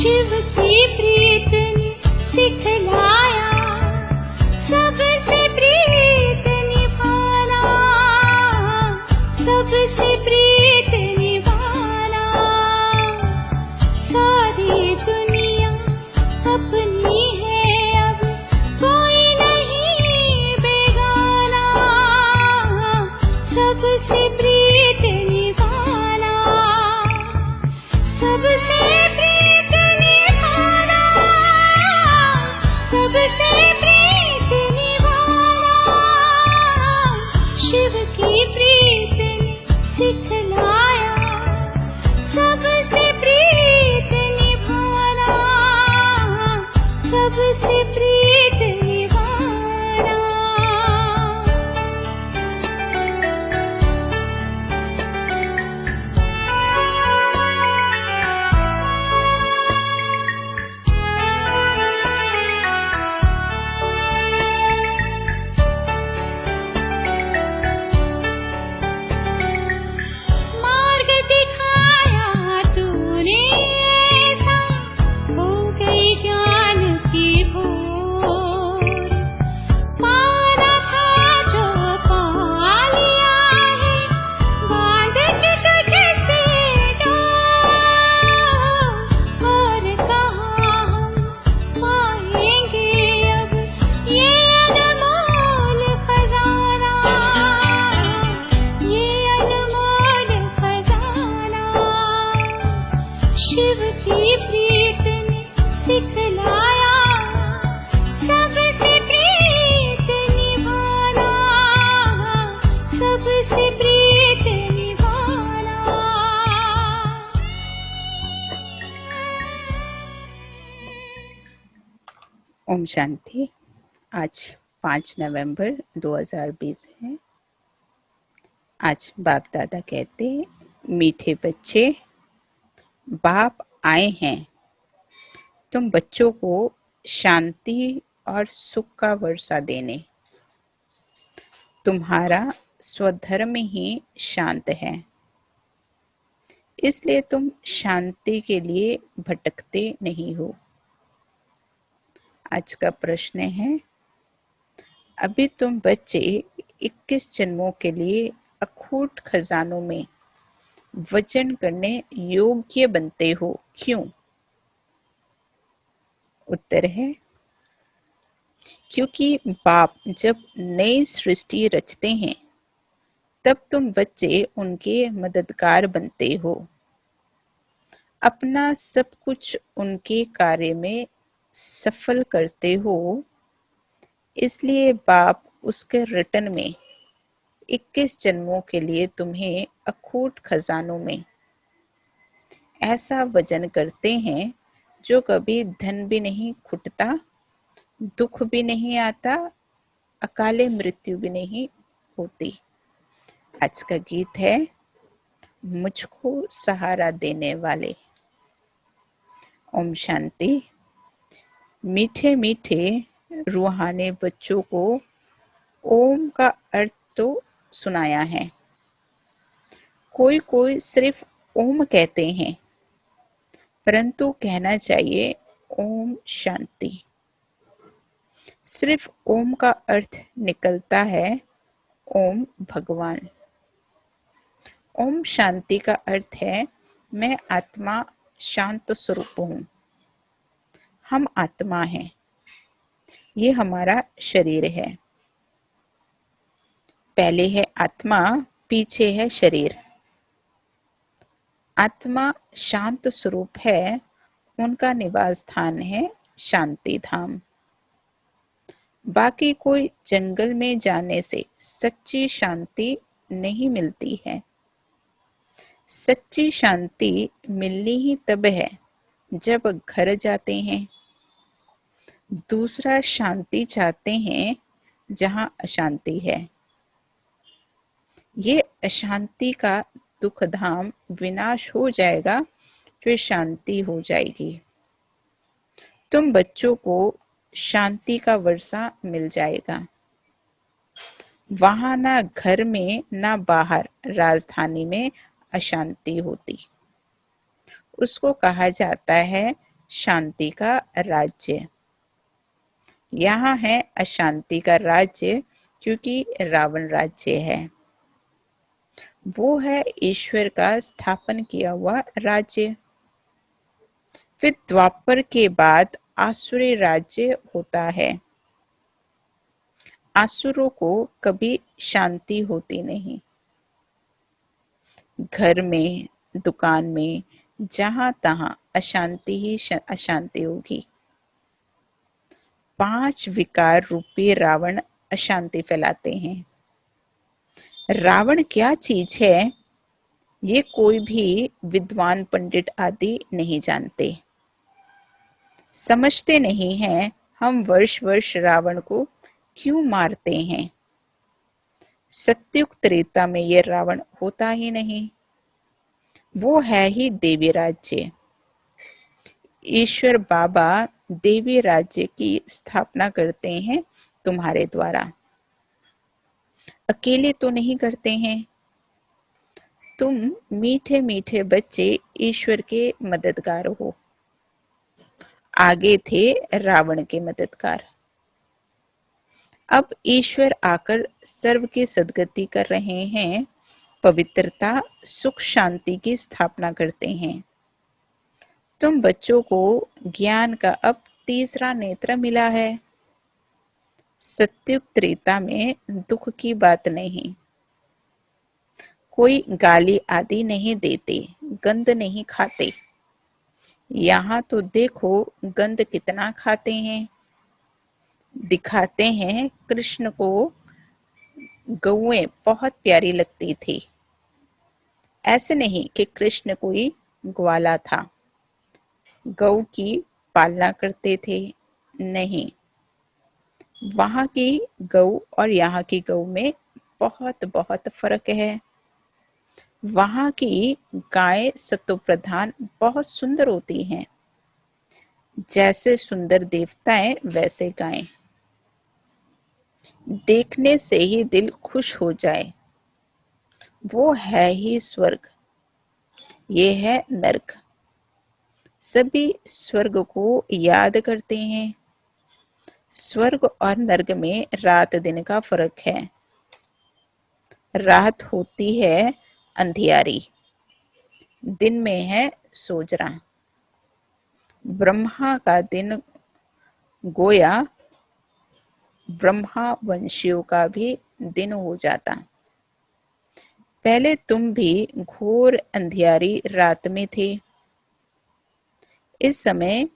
शिव की प्रीत ने सिखलाया सबसे प्रीत निभाना, सबसे प्रीत निभाना। सारी दुनिया अपनी है अब कोई नहीं बेगाना, सबसे प्रीत निभाना, सबसे प्रीत निभाना, सबसे प्रीत निभाना। शिव की प्रीत ने सिखलाया सबसे प्रीत निभाना, सबसे प्रीत निभाना। मार्ग दिखाया तूने ऐसा, हो गई ज्ञान की भोर। पाना था जो पा लिया है, बांध के तुझसे डोर। और कहाँ हम पाएंगे अब ये अनमोल खजाना, ये अनमोल खजाना। शिव की प्रीत ने सिखलाया सबसे प्रीत निभाना, सबसे प्रीत निभाना। ओम शांति। आज 5 नवंबर 2020 है। आज बाप दादा कहते, मीठे बच्चे, बाप आए हैं तुम बच्चों को शांति और सुख का वर्षा देने। तुम्हारा स्वधर्म ही शांत है, इसलिए तुम शांति के लिए भटकते नहीं हो। आज का प्रश्न है, अभी तुम बच्चे 21 जन्मों के लिए अखूट खजानों में वजन करने योग्य बनते हो, क्यों? उत्तर है, क्योंकि बाप जब नई सृष्टि रचते हैं तब तुम बच्चे उनके मददगार बनते हो। अपना सब कुछ उनके कार्य में सफल करते हो, इसलिए बाप उसके रिटर्न में 21 जन्मों के लिए तुम्हें अखूट खजानों में ऐसा वजन करते हैं जो कभी धन भी नहीं खुटता, दुख भी नहीं आता, अकाले मृत्यु भी नहीं होती। आज का गीत है, मुझको सहारा देने वाले। ओम शांति। मीठे मीठे रूहानी बच्चों को ओम का अर्थ तो सुनाया है। कोई कोई सिर्फ ओम कहते हैं, परंतु कहना चाहिए ओम शांति। सिर्फ ओम का अर्थ निकलता है ओम भगवान। ओम शांति का अर्थ है मैं आत्मा शांत स्वरूप हूँ। हम आत्मा हैं, ये हमारा शरीर है। पहले है आत्मा, पीछे है शरीर। आत्मा शांत स्वरूप है, उनका निवास स्थान है शांति धाम। बाकी कोई जंगल में जाने से सच्ची शांति नहीं मिलती है। सच्ची शांति मिलनी ही तब है जब घर जाते हैं। दूसरा शांति चाहते हैं जहाँ अशांति है। ये अशांति का दुख धाम विनाश हो जाएगा, फिर शांति हो जाएगी। तुम बच्चों को शांति का वर्षा मिल जाएगा। वहां ना घर में ना बाहर राजधानी में अशांति होती। उसको कहा जाता है शांति का राज्य। यहाँ है अशांति का राज्य, क्योंकि रावण राज्य है। वो है ईश्वर का स्थापन किया हुआ राज्य। फिर द्वापर के बाद आसुरी राज्य होता है। आसुरों को कभी शांति होती नहीं। घर में, दुकान में, जहां तहां अशांति ही अशांति होगी। 5 विकार रूपी रावण अशांति फैलाते हैं। रावण क्या चीज है, ये कोई भी विद्वान पंडित आदि नहीं जानते, समझते नहीं हैं। हम वर्ष वर्ष रावण को क्यों मारते हैं। सत्युग त्रेता में ये रावण होता ही नहीं। वो है ही देवी राज्य। ईश्वर बाबा देवी राज्य की स्थापना करते हैं तुम्हारे द्वारा। अकेले तो नहीं करते हैं। तुम मीठे मीठे बच्चे ईश्वर के मददगार हो। आगे थे रावण के मददगार। अब ईश्वर आकर सर्व की सद्गति कर रहे हैं। पवित्रता, सुख, शांति की स्थापना करते हैं। तुम बच्चों को ज्ञान का अब तीसरा नेत्र मिला है। सत्युग त्रेता में दुख की बात नहीं। कोई गाली आदि नहीं देते, गंध नहीं खाते। यहाँ तो देखो गंध कितना खाते हैं। दिखाते हैं कृष्ण को गौएं बहुत प्यारी लगती थी। ऐसे नहीं कि कृष्ण कोई ग्वाला था, गौ की पालना करते थे। नहीं, वहां की गौ और यहाँ की गौ में बहुत बहुत फर्क है। वहां की गायें सत्व प्रधान बहुत सुंदर होती हैं। जैसे सुंदर देवताएं वैसे गायें। देखने से ही दिल खुश हो जाए। वो है ही स्वर्ग, ये है नर्क। सभी स्वर्ग को याद करते हैं। स्वर्ग और नर्क में रात दिन का फर्क है। रात होती है अंधियारी, दिन में है सोजरा। ब्रह्मा का दिन गोया ब्रह्मा वंशियों का भी दिन हो जाता। पहले तुम भी घोर अंधियारी रात में थे। इस समय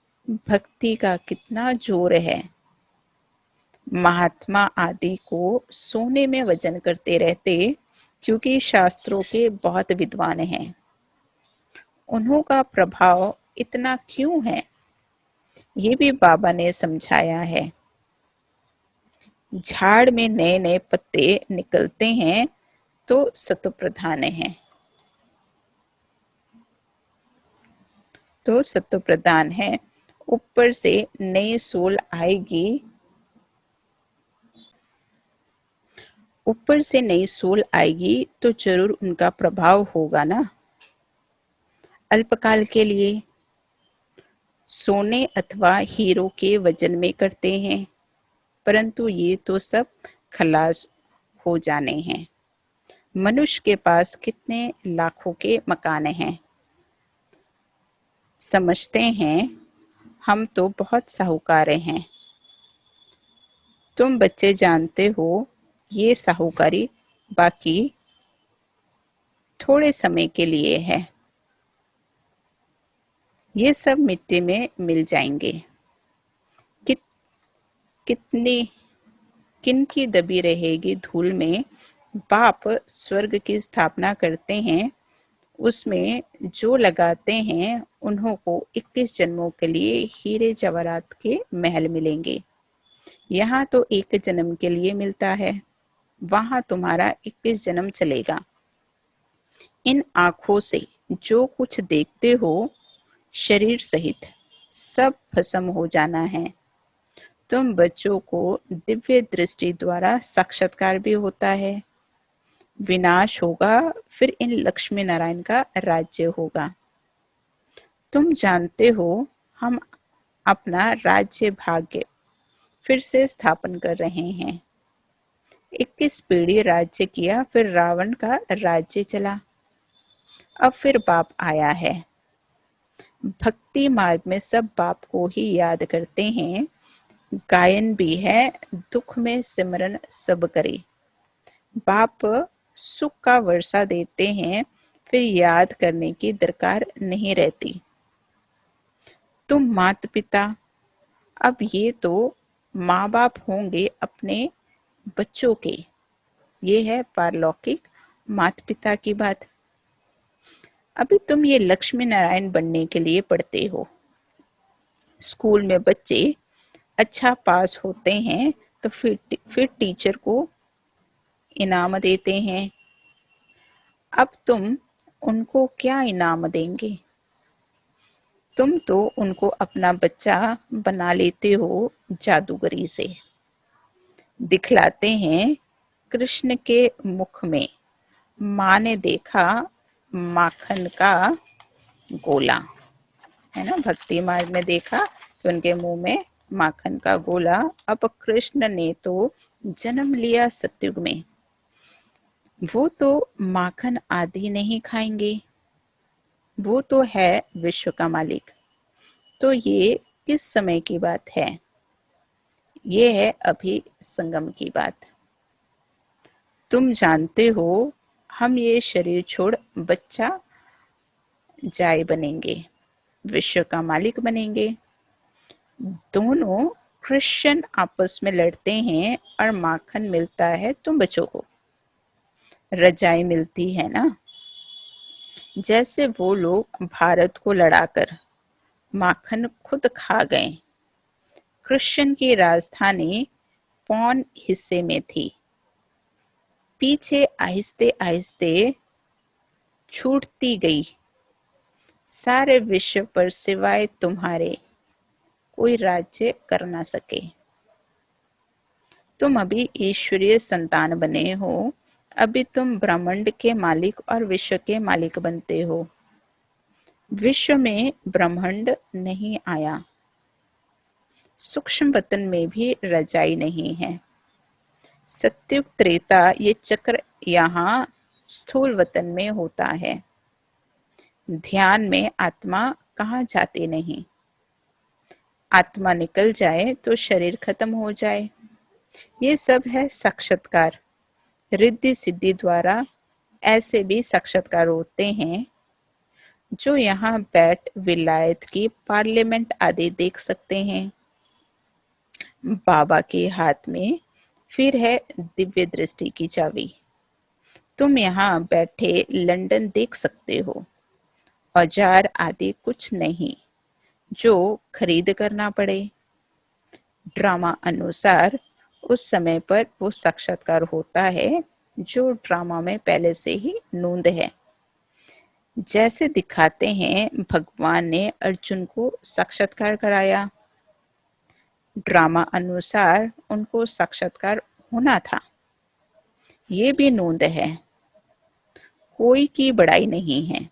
भक्ति का कितना जोर है। महात्मा आदि को सोने में वजन करते रहते, क्योंकि शास्त्रों के बहुत विद्वान हैं। उन्हों का प्रभाव इतना क्यों है, ये भी बाबा ने समझाया है। झाड़ में नए नए पत्ते निकलते हैं तो सत्व प्रधान है। तो सत्व प्रधान है। ऊपर से नई सोल आएगी, ऊपर से नई सोल आएगी तो जरूर उनका प्रभाव होगा ना। अल्पकाल के लिए सोने अथवा हीरो के वजन में करते हैं, परंतु ये तो सब खलास हो जाने हैं। मनुष्य के पास कितने लाखों के मकान हैं। समझते हैं हम तो बहुत साहूकार हैं। तुम बच्चे जानते हो ये साहूकारी बाकी थोड़े समय के लिए है। ये सब मिट्टी में मिल जाएंगे। कितनी किनकी दबी रहेगी धूल में। बाप स्वर्ग की स्थापना करते हैं, उसमें जो लगाते हैं उन्हों को 21 जन्मों के लिए हीरे जवाहरात के महल मिलेंगे। यहाँ तो एक जन्म के लिए मिलता है, वहां तुम्हारा 21 जन्म चलेगा। इन आंखों से जो कुछ देखते हो शरीर सहित सब भस्म हो जाना है। तुम बच्चों को दिव्य दृष्टि द्वारा साक्षात्कार भी होता है। विनाश होगा, फिर इन लक्ष्मी नारायण का राज्य होगा। तुम जानते हो हम अपना राज्य भाग्य फिर से स्थापन कर रहे हैं। 21 पीढ़ी राज्य किया, फिर रावण का राज्य चला, अब फिर बाप आया है। भक्ति मार्ग में सब बाप को ही याद करते हैं। गायन भी है, दुख में सिमरन सब करे। बाप सुख का वर्षा देते हैं, फिर याद करने की दरकार नहीं रहती। तुम माता पिता, अब ये तो माँ बाप होंगे अपने बच्चों के। ये है पारलौकिक माता पिता की बात। अभी तुम ये लक्ष्मी नारायण बनने के लिए पढ़ते हो। स्कूल में बच्चे अच्छा पास होते हैं तो फिर टीचर को इनाम देते हैं। अब तुम उनको क्या इनाम देंगे? तुम तो उनको अपना बच्चा बना लेते हो जादूगरी से। दिखलाते हैं कृष्ण के मुख में माँ ने देखा माखन का गोला, है ना। भक्ति मार्ग में देखा कि उनके मुंह में माखन का गोला। अब कृष्ण ने तो जन्म लिया सतयुग में, वो तो माखन आदि नहीं खाएंगे, वो तो है विश्व का मालिक। तो ये किस समय की बात है? ये है अभी संगम की बात। तुम जानते हो हम ये शरीर छोड़ बच्चा जाय बनेंगे, विश्व का मालिक बनेंगे। दोनों क्रिश्चियन आपस में लड़ते हैं और माखन मिलता है तुम बच्चों को, रजाई मिलती है ना। जैसे वो लोग भारत को लड़ाकर माखन खुद खा गए। क्रिश्चियन की राजधानी पौन हिस्से में थी, पीछे आहिस्ते आहिस्ते छूटती गई। सारे विश्व पर सिवाय तुम्हारे कोई राज्य कर ना सके। तुम अभी ईश्वरीय संतान बने हो, अभी तुम ब्रह्मांड के मालिक और विश्व के मालिक बनते हो। विश्व में ब्रह्मांड नहीं आया, सूक्ष्म वतन में भी रजाई नहीं है। सत्युग त्रेता ये चक्र यहाँ स्थूल वतन में होता है। ध्यान में आत्मा कहाँ जाती नहीं। आत्मा निकल जाए तो शरीर खत्म हो जाए। ये सब है साक्षात्कार। रिद्धि सिद्धि द्वारा ऐसे भी साक्षात्कार होते हैं जो यहाँ बैठ विलायत की पार्लियामेंट आदि देख सकते हैं। बाबा के हाथ में फिर है दिव्य दृष्टि की चाबी। तुम यहाँ बैठे लंदन देख सकते हो। औजार आदि कुछ नहीं जो खरीद करना पड़े। ड्रामा अनुसार उस समय पर वो साक्षात्कार होता है जो ड्रामा में पहले से ही नोंद है। जैसे दिखाते हैं भगवान ने अर्जुन को साक्षात्कार कराया, ड्रामा अनुसार उनको साक्षात्कार होना था। ये भी नोंद है, कोई की बड़ाई नहीं है।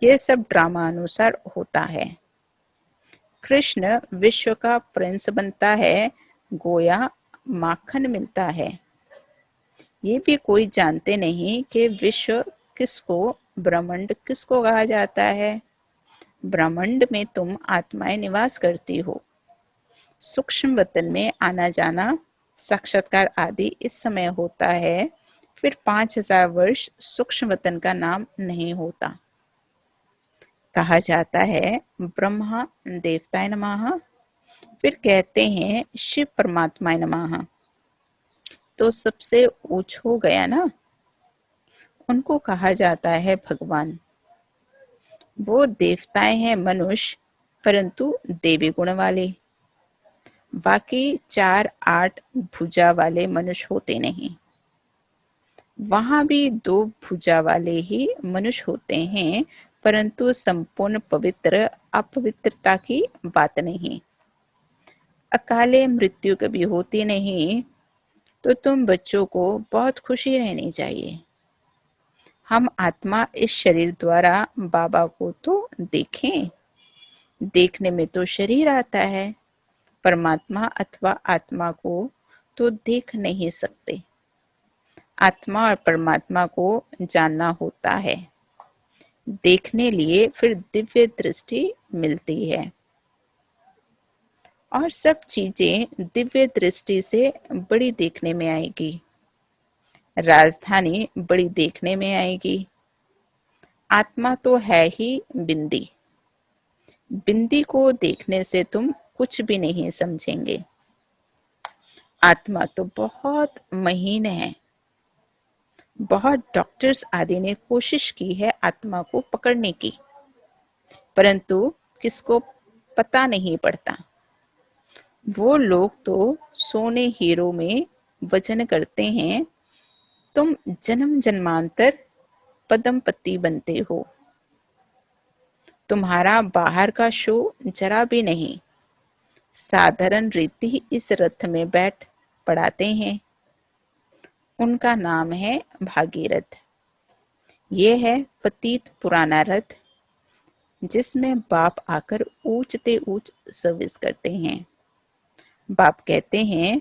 ये सब ड्रामा अनुसार होता है। कृष्ण विश्व का प्रिंस बनता है, गोया माखन मिलता है। ये भी कोई जानते नहीं कि विश्व किसको, ब्रह्मांड किसको कहा जाता है। ब्रह्मांड में तुम आत्माएं निवास करती हो। सूक्ष्म वतन में आना जाना, साक्षात्कार आदि इस समय होता है। फिर 5000 वर्ष सूक्ष्म वतन का नाम नहीं होता। कहा जाता है ब्रह्मा देवताय नमः, फिर कहते हैं शिव परमात्माय नमः। तो सबसे ऊंच हो गया ना, उनको कहा जाता है भगवान। वो देवताएं हैं मनुष्य, परंतु देवी गुण वाले। बाकी 4-8 भुजा वाले मनुष्य होते नहीं। वहां भी 2 भुजा वाले ही मनुष्य होते हैं, परंतु संपूर्ण पवित्र अपवित्रता की बात नहीं। अकाले मृत्यु कभी होती नहीं। तो तुम बच्चों को बहुत खुशी रहनी चाहिए। हम आत्मा इस शरीर द्वारा बाबा को तो देखें, देखने में तो शरीर आता है, परमात्मा अथवा आत्मा को तो देख नहीं सकते। आत्मा और परमात्मा को जानना होता है। देखने लिए फिर दिव्य दृष्टि मिलती है और सब चीजें दिव्य दृष्टि से बड़ी देखने में आएगी। राजधानी बड़ी देखने में आएगी। आत्मा तो है ही बिंदी। बिंदी को देखने से तुम कुछ भी नहीं समझेंगे। आत्मा तो बहुत महीन है। बहुत डॉक्टर्स आदि ने कोशिश की है आत्मा को पकड़ने की, परंतु किसको पता नहीं पड़ता। वो लोग तो सोने हीरो में वजन करते हैं, तुम जन्म जन्मांतर पदम पति बनते हो। तुम्हारा बाहर का शो जरा भी नहीं। साधारण रीति इस रथ में बैठ पड़ाते हैं। उनका नाम है भागीरथ। ये है पतित पुराना रथ, जिसमें बाप आकर ऊंचते ऊंच सर्विस करते हैं। बाप कहते हैं,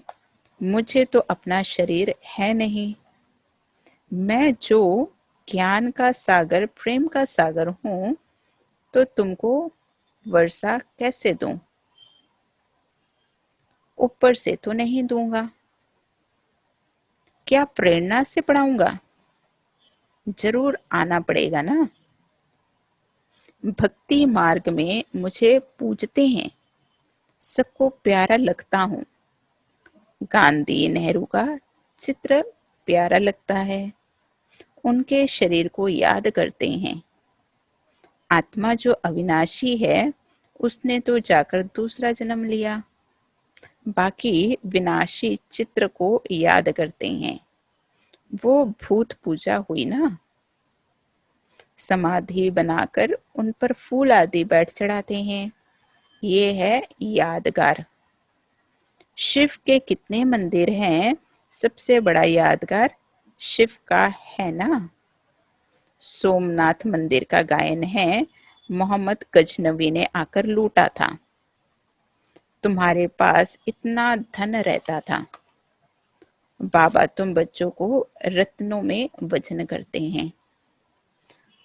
मुझे तो अपना शरीर है नहीं। मैं जो ज्ञान का सागर, प्रेम का सागर हूं, तो तुमको वर्षा कैसे दूं? ऊपर से तो नहीं दूंगा। क्या प्रेरणा से पढ़ाऊंगा? जरूर आना पड़ेगा ना। भक्ति मार्ग में मुझे पूजते हैं, सबको प्यारा लगता हूँ। गांधी नेहरू का चित्र प्यारा लगता है, उनके शरीर को याद करते हैं। आत्मा जो अविनाशी है, उसने तो जाकर दूसरा जन्म लिया। बाकी विनाशी चित्र को याद करते हैं। वो भूत पूजा हुई ना। समाधि बनाकर उन पर फूल आदि बैठ चढ़ाते हैं। ये है यादगार। शिव के कितने मंदिर हैं, सबसे बड़ा यादगार शिव का है ना। सोमनाथ मंदिर का गायन है, मोहम्मद गजनवी ने आकर लूटा था। तुम्हारे पास इतना धन रहता था। बाबा तुम बच्चों को रत्नों में वजन करते हैं।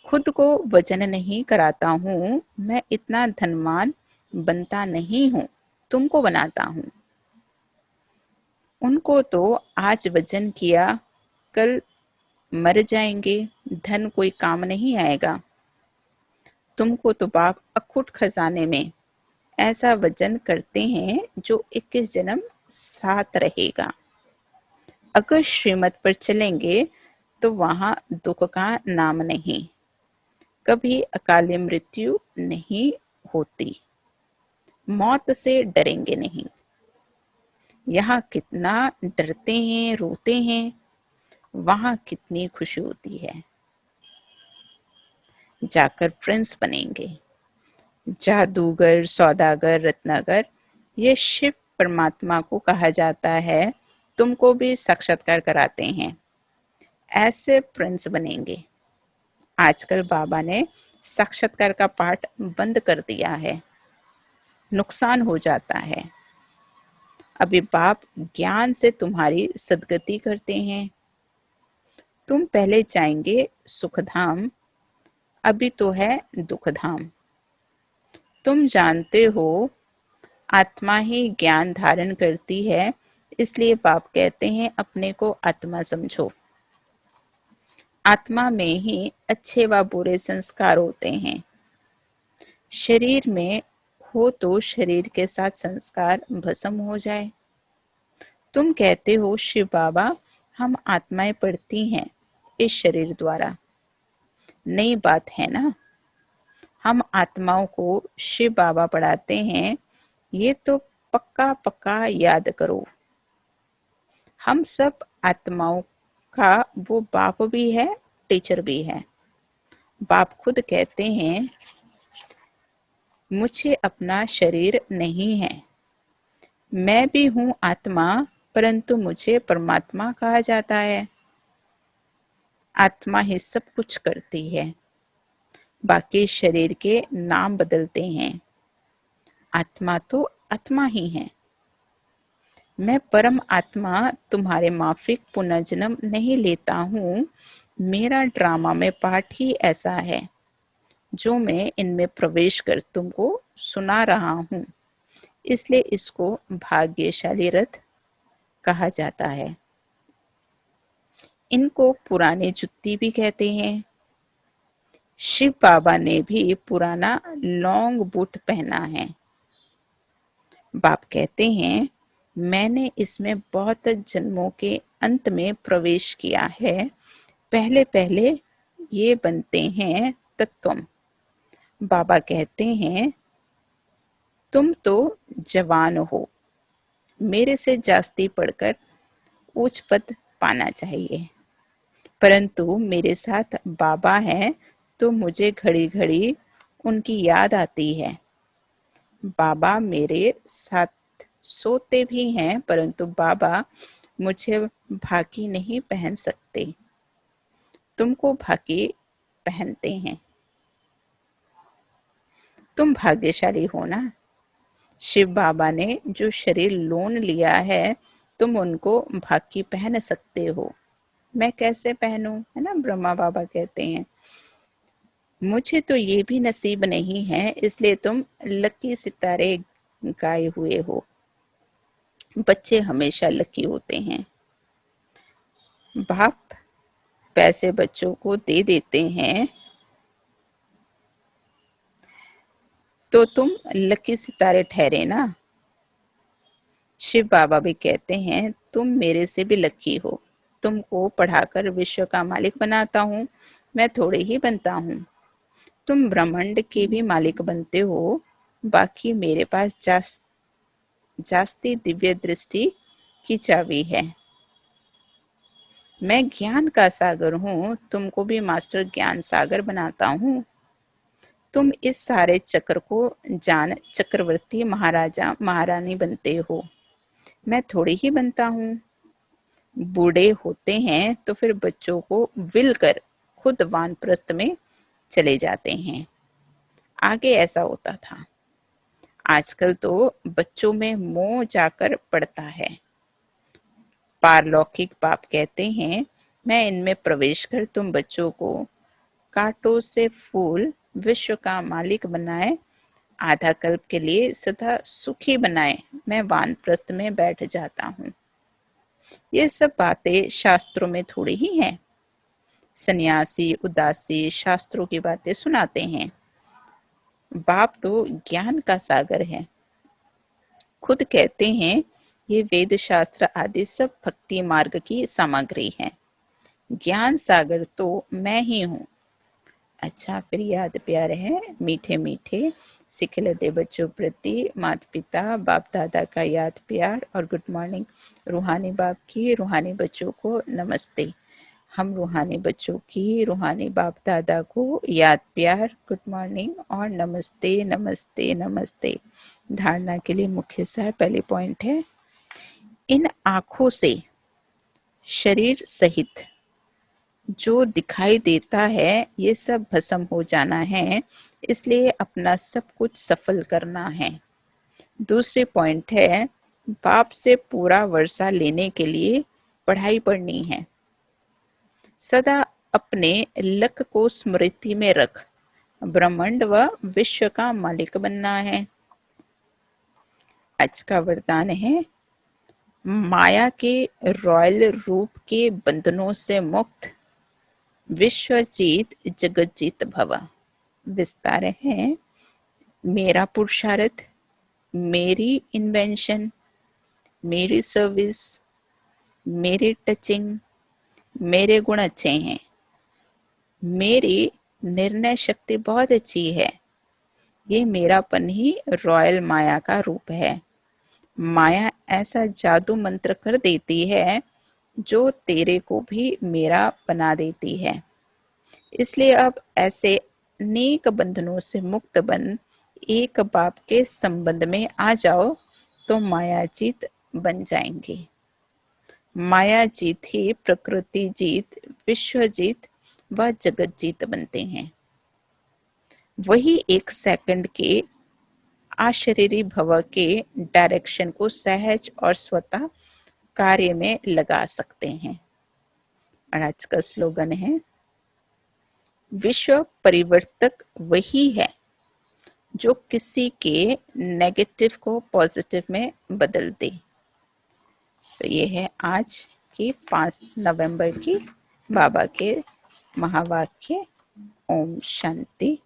खुद को वजन नहीं कराता हूँ। मैं इतना धनवान बनता नहीं हूँ, तुमको बनाता हूँ। उनको तो आज वजन किया, कल मर जाएंगे, धन कोई काम नहीं आएगा। तुमको तो बाप अखुट खजाने में ऐसा वजन करते हैं जो 21 जन्म साथ रहेगा। अगर श्रीमत पर चलेंगे तो वहां दुख का नाम नहीं, कभी अकाली मृत्यु नहीं होती, मौत से डरेंगे नहीं। यहाँ कितना डरते हैं, रोते हैं, वहां कितनी खुशी होती है। जाकर प्रिंस बनेंगे। जादूगर, सौदागर, रत्नाकर, ये शिव परमात्मा को कहा जाता है। तुमको भी साक्षात्कार कराते हैं, ऐसे प्रिंस बनेंगे। आजकल बाबा ने साक्षात्कार का पाठ बंद कर दिया है, नुकसान हो जाता है। अभी बाप ज्ञान से तुम्हारी सद्गति करते हैं। तुम पहले जाएंगे सुखधाम, अभी तो है दुखधाम। तुम जानते हो आत्मा ही ज्ञान धारण करती है, इसलिए बाप कहते हैं अपने को आत्मा समझो। आत्मा में ही अच्छे व बुरे संस्कार होते हैं। शरीर में हो तो शरीर के साथ संस्कार भस्म हो जाए। तुम कहते हो शिव बाबा हम आत्माएं पढ़ती हैं इस शरीर द्वारा। नई बात है ना। हम आत्माओं को शिव बाबा पढ़ाते हैं, ये तो पक्का पक्का याद करो। हम सब आत्माओं का वो बाप भी है, टीचर भी है। बाप खुद कहते हैं, मुझे अपना शरीर नहीं है। मैं भी हूँ आत्मा, परंतु मुझे परमात्मा कहा जाता है। आत्मा ही सब कुछ करती है, बाकी शरीर के नाम बदलते हैं। आत्मा तो आत्मा ही है। मैं परम आत्मा तुम्हारे माफिक पुनर्जन्म नहीं लेता हूँ। मेरा ड्रामा में पाठ ही ऐसा है जो मैं इनमें प्रवेश कर तुमको सुना रहा हूँ। इसलिए इसको भाग्यशाली रथ कहा जाता है। इनको पुरानी जुत्ती भी कहते हैं। शिव बाबा ने भी पुराना लॉन्ग बूट पहना है। बाप कहते हैं, मैंने इसमें बहुत जन्मों के अंत में प्रवेश किया है। पहले पहले ये बनते हैं तत्वम। बाबा कहते हैं, तुम तो जवान हो, मेरे से जास्ती पढ़कर उच्च पद पाना चाहिए, परंतु मेरे साथ बाबा हैं तो मुझे घड़ी घड़ी उनकी याद आती है। बाबा मेरे साथ सोते भी हैं, परंतु बाबा मुझे भाकी नहीं पहन सकते। तुमको भाकी पहनते हैं। तुम भाग्यशाली हो ना। शिव बाबा ने जो शरीर लोन लिया है, तुम उनको भाकी पहन सकते हो। मैं कैसे पहनूं, है ना। ब्रह्मा बाबा कहते हैं, मुझे तो ये भी नसीब नहीं है, इसलिए तुम लकी सितारे गाए हुए हो। बच्चे हमेशा लकी होते हैं। बाप पैसे बच्चों को दे देते हैं तो तुम लकी सितारे ठहरे ना। शिव बाबा भी कहते हैं, तुम मेरे से भी लकी हो। तुमको पढ़ाकर विश्व का मालिक बनाता हूँ। मैं थोड़े ही बनता हूँ, तुम ब्रह्मांड के भी मालिक बनते हो। बाकी मेरे पास जास्ती दिव्य दृष्टि की चाबी है। मैं ज्ञान का सागर हूँ, तुमको भी मास्टर ज्ञान सागर बनाता हूँ। तुम इस सारे चक्र को जान चक्रवर्ती महाराजा महारानी बनते हो। मैं थोड़ी ही बनता हूँ। बूढ़े होते हैं तो फिर बच्चों को विल कर खुद वानप्रस्थ में चले जाते हैं। आगे ऐसा होता था। आजकल तो बच्चों में मोह जाकर पड़ता है। पारलौकिक बाप कहते हैं, मैं इनमें प्रवेश कर तुम बच्चों को कांटों से फूल विश्व का मालिक बनाए, आधा कल्प के लिए सदा सुखी बनाए। मैं वानप्रस्थ में बैठ जाता हूँ। ये सब बातें शास्त्रों में थोड़ी ही हैं। सन्यासी उदासी शास्त्रों की बातें सुनाते हैं। बाप तो ज्ञान का सागर है। खुद कहते हैं, ये वेद शास्त्र आदि सब भक्ति मार्ग की सामग्री है। ज्ञान सागर तो मैं ही हूँ। अच्छा, फिर याद प्यार है मीठे मीठे सिखलते बच्चों प्रति माता पिता बाप दादा का याद प्यार और गुड मॉर्निंग। रूहानी बाप की रूहानी बच्चों को नमस्ते। हम रूहानी बच्चों की रूहानी बाप दादा को याद प्यार, गुड मॉर्निंग और नमस्ते नमस्ते नमस्ते। धारणा के लिए मुख्य सार पहले पॉइंट है, इन आंखों से शरीर सहित जो दिखाई देता है ये सब भस्म हो जाना है, इसलिए अपना सब कुछ सफल करना है। दूसरे पॉइंट है, बाप से पूरा वर्षा लेने के लिए पढ़ाई पढ़नी है। सदा अपने लक को स्मृति में रख ब्रह्मांड व विश्व का मालिक बनना है। आज का वरदान है, माया के रॉयल रूप के बंधनों से मुक्त विश्वजीत जगजीत भव। विस्तार है, मेरा पुरुषार्थ, मेरी इन्वेंशन, मेरी सर्विस, मेरी टचिंग, मेरे गुण अच्छे हैं, मेरी निर्णय शक्ति बहुत अच्छी है। ये मेरापन ही रॉयल माया का रूप है। माया ऐसा जादू मंत्र कर देती है जो तेरे को भी मेरा बना देती है। इसलिए अब ऐसे अनेक बंधनों से मुक्त बन एक बाप के संबंध में आ जाओ तो माया जीत बन जाएंगे। माया जीत ही प्रकृति जीत, विश्व जीत व जगत जीत बनते हैं। वही एक सेकंड के अशरीरी भव के डायरेक्शन को सहज और स्वतः कार्य में लगा सकते हैं। और आज का स्लोगन है, विश्व परिवर्तक वही है जो किसी के नेगेटिव को पॉजिटिव में बदल दे। तो ये है आज की 5 नवंबर की बाबा के महावाक्य। ओम शांति।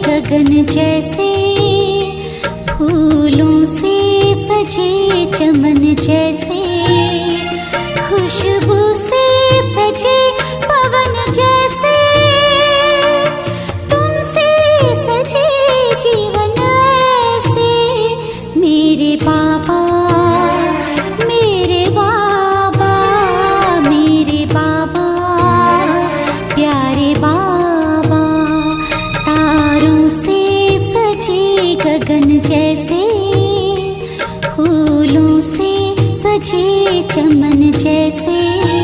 गगन जैसे फूलों से सजे चमन जैसे, खुशबू से सजे पवन जैसे, तुमसे सजे जीवन ऐसे। मेरे बाबा, मेरे बाबा, मेरे बाबा, प्यारे बाबा, तारों से सजे गगन जैसे, फूलों से सजे चमन जैसे।